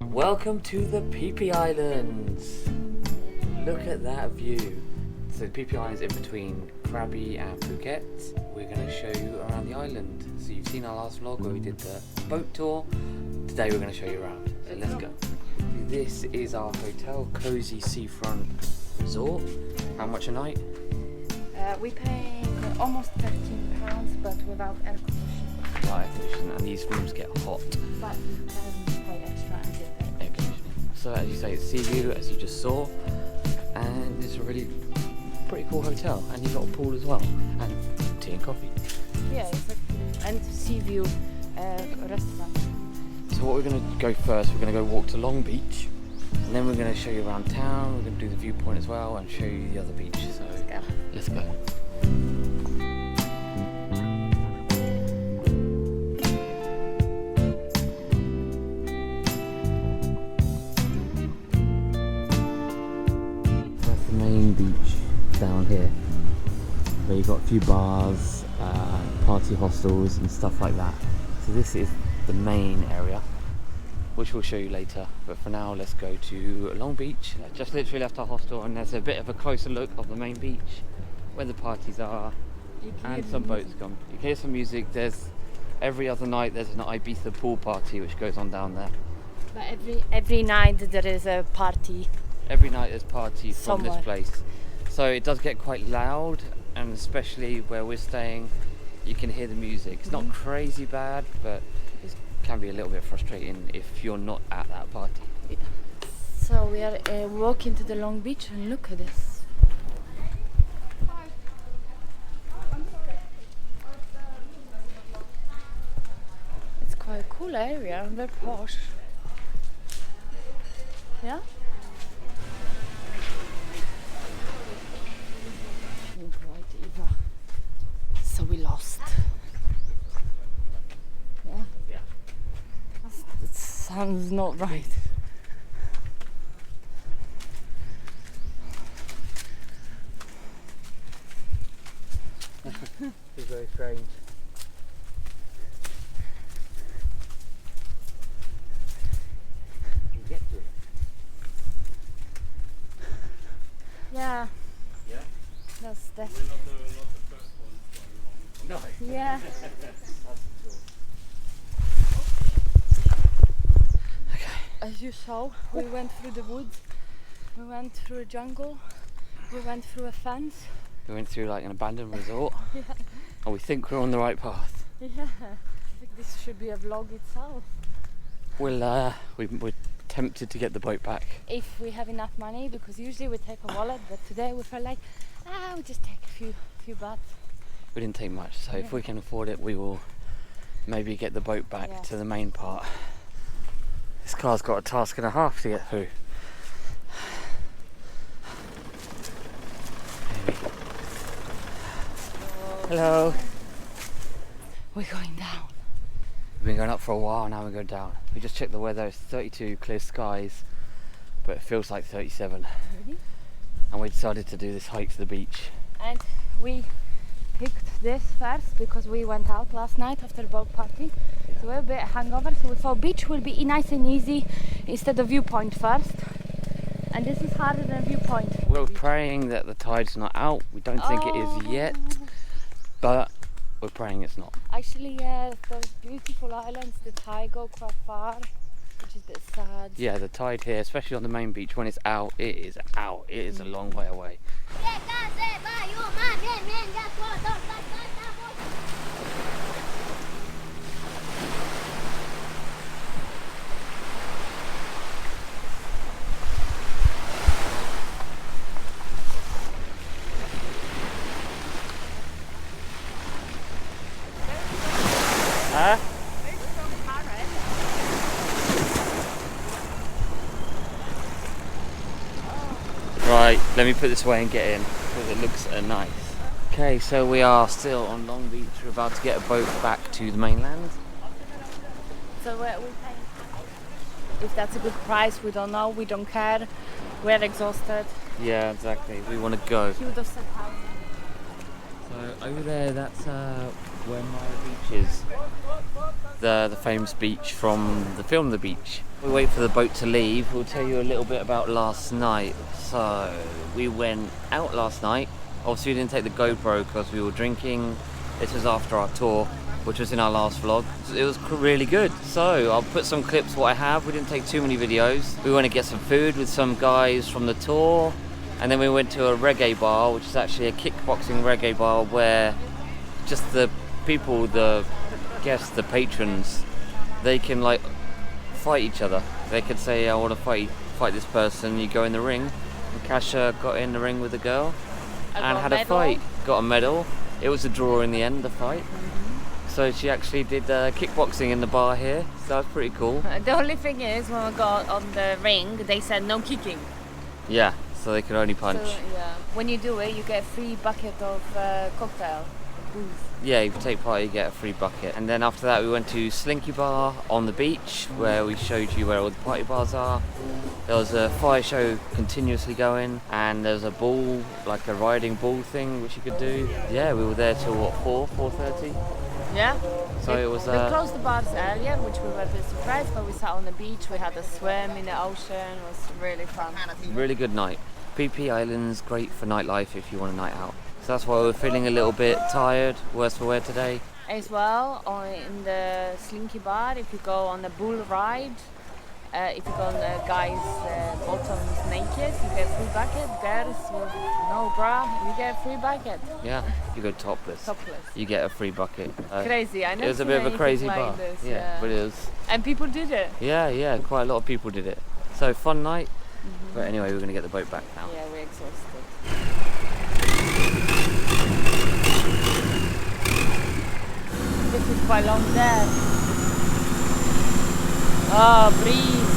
Welcome to the Phi Phi Islands. Look at that view. So the Phi Phi Islands in between Krabi and Phuket. We're going to show you around the island. So you've seen our last vlog where we did the boat tour. Today we're going to show you around. So let's go. This is our hotel, cozy seafront resort. How much a night? We pay almost £13, but without air conditioning. Without air conditioning, and these rooms get hot. But you can pay extra and get air conditioning. So as you say, it's sea view, as you just saw, and it's a really pretty cool hotel. And you've got a pool as well, and tea and coffee. Yeah, exactly. And sea view restaurant. So what we're going to go first, we're going to go walk to Long Beach, and then we're going to show you around town. We're going to do the Viewpoint as well, and show you the other beach. So let's go. That's the main beach down here, where you've got a few bars, party hostels and stuff like that. So this is the main area, which we'll show you later, but for now let's go to Long Beach. I just literally left our hostel and there's a bit of a closer look of the main beach where the parties are and some boats come. You can hear some music. There's every other night there's an Ibiza pool party which goes on down there. But every night there is a party. Every night there's parties from somewhere. this place. So it does get quite loud, and especially where we're staying you can hear the music. It's not crazy bad, but it can be a little bit frustrating if you're not at that party. So we are walking to the Long Beach, and look at this. It's quite a cool area, very posh. Yeah? Right, Eva. So we lost. Yeah? That sounds not right. It's very strange. You get to it. Yeah. Yeah? That's We're not the first ones going wrong. No. yeah. As you saw, we went through the woods, we went through a jungle, we went through a fence. We went through like an abandoned resort, Yeah. and we think we're on the right path. Yeah. I think this should be a vlog itself. We're tempted to get the boat back. If we have enough money, because usually we take a wallet, but today we felt like, we'll just take a few bahts. We didn't take much, so if we can afford it, we will maybe get the boat back Yes. to the main part. This car's got a task and a half to get through. Hello. We're going down. We've been going up for a while, now we go down. We just checked the weather, it's 32, clear skies, but it feels like 37. Really? And we decided to do this hike to the beach. And we picked this first because we went out last night after the boat party. So we're a bit hungover, so we thought beach will be nice and easy instead of Viewpoint first. And this is harder than Viewpoint. We're praying that the tide's not out. We don't think it is yet, but we're praying it's not. Actually, yeah, those beautiful islands, the tide go quite far, which is a bit sad. Yeah, the tide here, especially on the main beach, when it's out, it is out. It is a long way away. Huh? Right, let me put this away and get in because it looks nice. Okay, so we are still on Long Beach. We're about to get a boat back to the mainland. So we're paying. If that's a good price, we don't know. We don't care. We're exhausted. Yeah, exactly. We want to go. He would have said 1,000. So over there, that's where Muay Beach is. The famous beach from the film The Beach. We wait for the boat to leave. We'll tell you a little bit about last night. So we went out last night. Obviously we didn't take the GoPro because we were drinking. This was after our tour, which was in our last vlog. It was really good. So I'll put some clips what I have. We didn't take too many videos. We went to get some food with some guys from the tour, and then we went to a reggae bar, which is actually a kickboxing reggae bar where just the people, the guests, the patrons, they can like fight each other. They could say, I want to fight this person. You go in the ring. And Kasha got in the ring with the girl and had a fight. Got a medal. It was a draw in the end, the fight. So she actually did kickboxing in the bar here. So that's pretty cool. The only thing is, when we got on the ring, they said no kicking. Yeah, so they could only punch. So, yeah. When you do it, you get a free bucket of cocktail, booze. Yeah, if you take part, you get a free bucket. And then after that, we went to Slinky Bar on the beach, where we showed you where all the party bars are. There was a fire show continuously going, and there's a bull, like a riding bull thing, which you could do. Yeah, we were there till what, 4:30? Yeah. So it was. We closed the bars earlier, which we were a bit surprised, but we sat on the beach. We had a swim in the ocean. It was really fun. Really good night. Phi Phi Islands, great for nightlife if you want a night out. So that's why we're feeling a little bit tired, worse for wear today. As well, in the Slinky Bar, if you go on the bull ride, if you go on the guys' bottoms naked, you get a free bucket. Girls with no bra, you get a free bucket. Yeah, if you go topless, Topless. you get a free bucket. Crazy, I know. It was a bit of a crazy like bar. this, Yeah, but it was. And people did it. Yeah, quite a lot of people did it. So fun night. But anyway, we're going to get the boat back now. Yeah, we're exhausted. This is quite long there. Oh, breeze.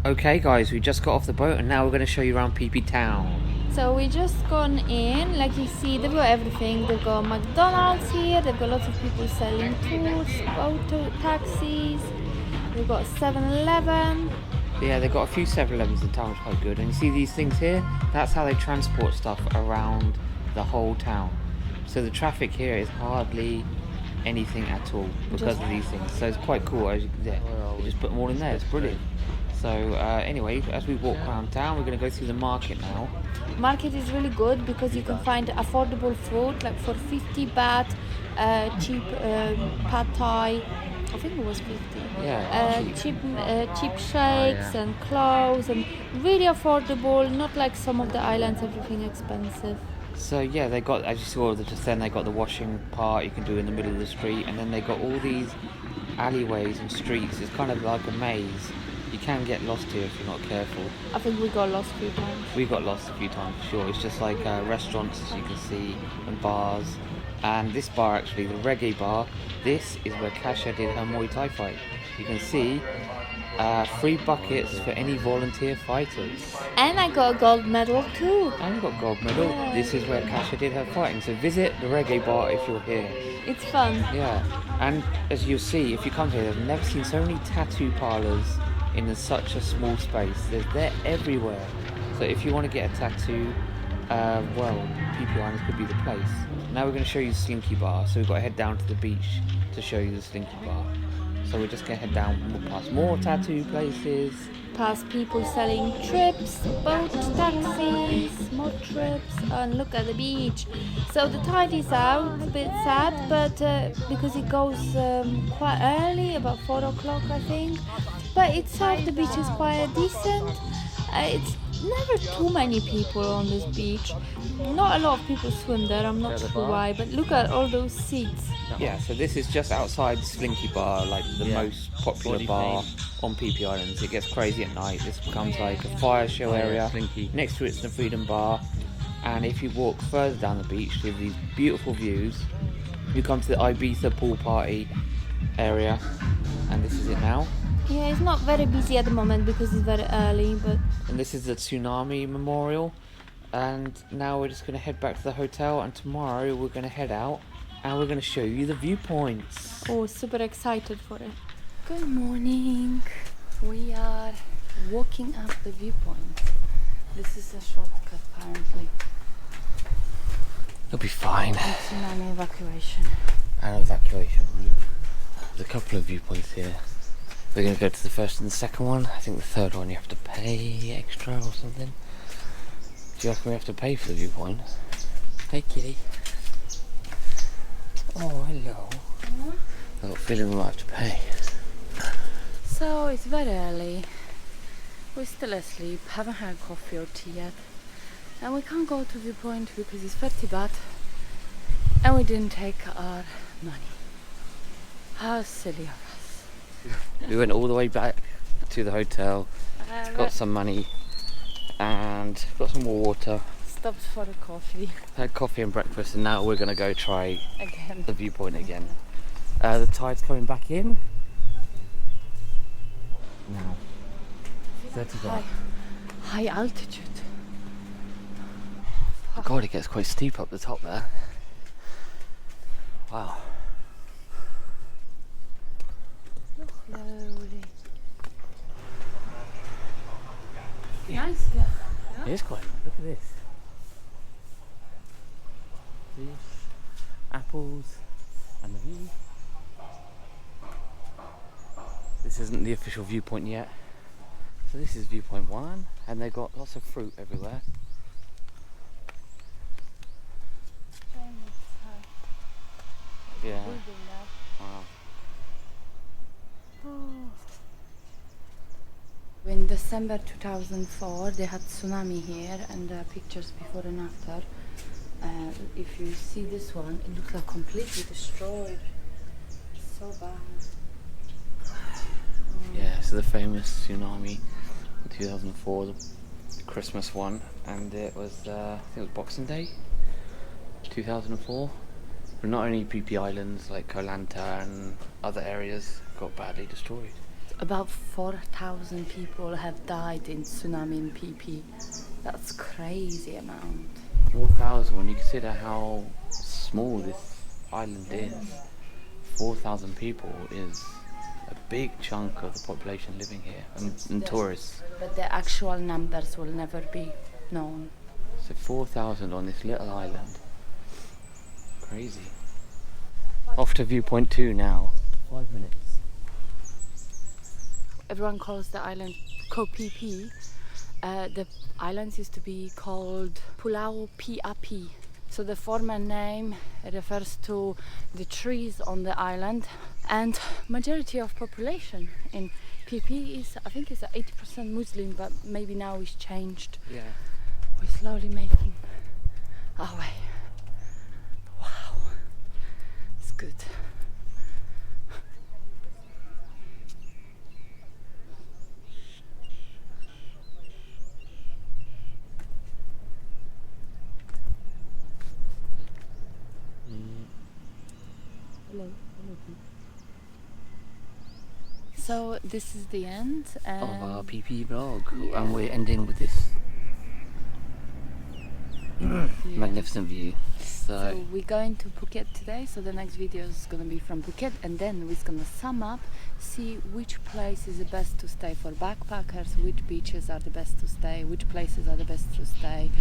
Okay guys, we just got off the boat and now we're going to show you around Phi Phi Town. So we just gone in, like you see, they've got everything. They've got McDonald's here, they've got lots of people selling tours, auto taxis, they've got 7-Eleven. Yeah, they've got a few 7-Elevens in town, which is quite good. And you see these things here? That's how they transport stuff around the whole town. So the traffic here is hardly anything at all because of these things. So it's quite cool, as you can see. They just put them all in there, it's brilliant. So anyway, as we walk around town, we're going to go through the market now. Market is really good because you can find affordable food, like for 50 baht, cheap pad thai. I think it was 50. Yeah, cheap shakes and clothes, and really affordable. Not like some of the islands, everything expensive. So yeah, they got, as you saw just then, they got the washing part you can do in the middle of the street, and then they got all these alleyways and streets. It's kind of like a maze. You can get lost here if you're not careful. I think we got lost a few times. We got lost a few times for sure. It's just like restaurants, as you can see, and bars. And this bar actually, the Reggae Bar, this is where Kasha did her Muay Thai fight. You can see free buckets for any volunteer fighters. And I got a gold medal too. And you got gold medal. Yeah. This is where Kasha did her fighting. So visit the Reggae Bar if you're here. It's fun. Yeah. And as you'll see, if you come here, I've never seen so many tattoo parlours in such a small space. They're everywhere. So if you want to get a tattoo, well, Phi Phi Islands could be the place. Now we're going to show you the Slinky Bar. So we've got to head down to the beach to show you the Slinky Bar. So we're just going to head down past more tattoo places. Past people selling trips, boat taxis, more trips, and look at the beach. So the tide is out, a bit sad, but because it goes quite early, about 4 o'clock I think. But itself the beach is quite decent. It's never too many people on this beach. Not a lot of people swim there, I'm not sure why, but look at all those seats. Yeah, so this is just outside Slinky Bar, like the most popular bar on Phi Phi Islands. It gets crazy at night. This becomes like a fire show area. Next to it's the Freedom Bar. And if you walk further down the beach with these beautiful views, you come to the Ibiza pool party area. And this is it now. Yeah, it's not very busy at the moment because it's very early, but... And this is the tsunami memorial. And now we're just going to head back to the hotel, and tomorrow we're going to head out and we're going to show you the viewpoints. Oh, super excited for it. Good morning. We are walking up the viewpoint. This is a shortcut apparently. It'll be fine. Tsunami evacuation. And evacuation route. There's a couple of viewpoints here. We're going to go to the first and the second one. I think the third one you have to pay extra or something. Do you reckon we have to pay for the viewpoint? Hey kitty. Oh, hello. I've got a feeling we might have to pay. So it's very early. We're still asleep, haven't had coffee or tea yet. And we can't go to Viewpoint because it's 30 baht. And we didn't take our money. How silly of us. We went all the way back to the hotel, got some money and got some more water. Stopped for a coffee. Had coffee and breakfast, and now we're going to go try Again. the viewpoint again. The tide's coming back in. Now, 30 baht. High altitude. God, it gets quite steep up the top there. Wow. Slowly. Nice, yeah. It is quite nice. Look at this. Fish, apples, and the view. This isn't the official viewpoint yet. So this is viewpoint 1, and they've got lots of fruit everywhere. Yeah. Wow. In December 2004, they had tsunami here, and there are pictures before and after. If you see this one, it looks like completely destroyed. It's so bad. Yeah, so the famous tsunami in 2004, the Christmas one, and it was, I think it was Boxing Day, 2004. But not only Phi Phi Islands, like Koh Lanta and other areas got badly destroyed. About 4,000 people have died in tsunami in Phi Phi. That's crazy amount. 4,000, when you consider how small this island is, 4,000 people is a big chunk of the population living here, and tourists. But the actual numbers will never be known. So 4,000 on this little island. Crazy. Off to viewpoint 2 now. 5 minutes. Everyone calls the island Koh Phi Phi. The islands used to be called Pulau Phi Phi. So the former name refers to the trees on the island, and majority of population in Phi Phi is, I think it's 80% Muslim, but maybe now it's changed. Yeah. We're slowly making our way. Wow, it's good. So this is the end Of our Phi Phi vlog, and we're ending with this magnificent view. So we're going to Phuket today, so the next video is going to be from Phuket, and then we're going to sum up, see which place is the best to stay for backpackers, which beaches are the best to stay, which places are the best to stay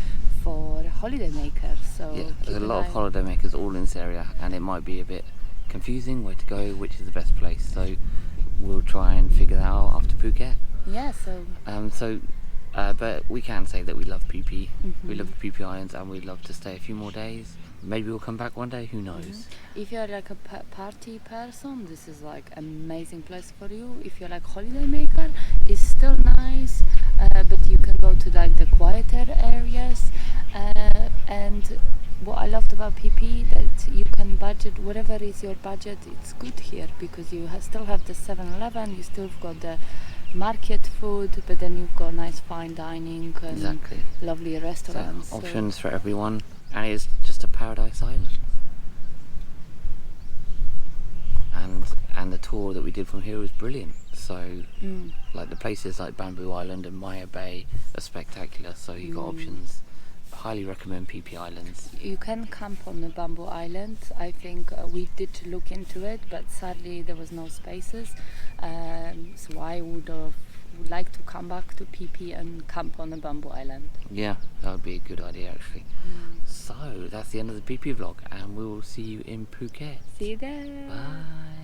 for holiday makers. So yeah, there's a lot of holiday makers all in this area, and it might be a bit confusing where to go, which is the best place. So we'll try and figure that out after Phuket. Yeah, so but we can say that we love Phi Phi. We love the Phi Phi Islands, and we'd love to stay a few more days. Maybe we'll come back one day, who knows. If you're like a party person, this is like amazing place for you. If you're like holiday maker, it's still nice, but you can go to like the quieter areas. And what I loved about Phi Phi, that you can budget whatever is your budget. It's good here because you still have the 7-Eleven, you still got the market food, but then you've got nice fine dining and lovely restaurants. So options for everyone, and it's just a paradise island. And the tour that we did from here was brilliant. So like the places like Bamboo Island and Maya Bay are spectacular. So you got options highly recommend Phi Phi Islands. You can camp on the Bamboo Island. I think we did look into it, but sadly there was no spaces. So I would like to come back to Phi Phi and camp on the Bamboo Island. Yeah, that would be a good idea actually. So that's the end of the Phi Phi vlog, and we will see you in Phuket. See you there. Bye.